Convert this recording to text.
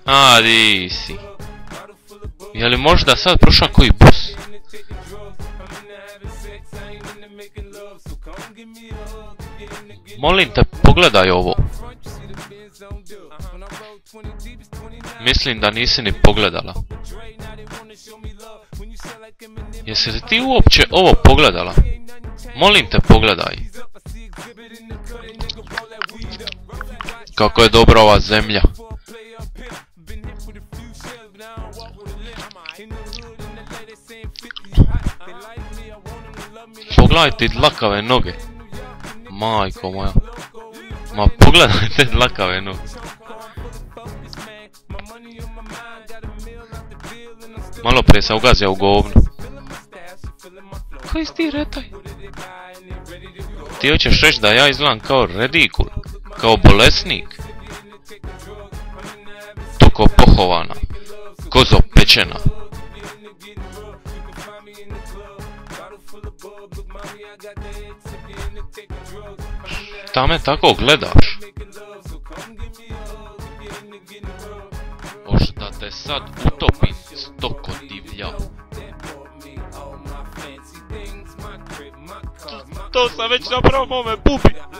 A, di si. Je li možda sad prošao koji bus? Molim te, pogledaj ovo. Mislim da nisi ni pogledala. Jesi li ti uopće ovo pogledala? Molim te, pogledaj. Kako je dobra ova zemlja. Pogledaj ti dlakave noge. Majko moja. Ma pogledaj te dlakave noge. Malo prije sam ugazio u govnu. Koji si ti retaj? Ti hoćeš reći da ja izgledam kao redikul, kao bolesnik, toko pohovana, kozo pečena. Šta me tako gledaš? Možda te sad utopim, stoko divlja. To sam već napravo mome bubi.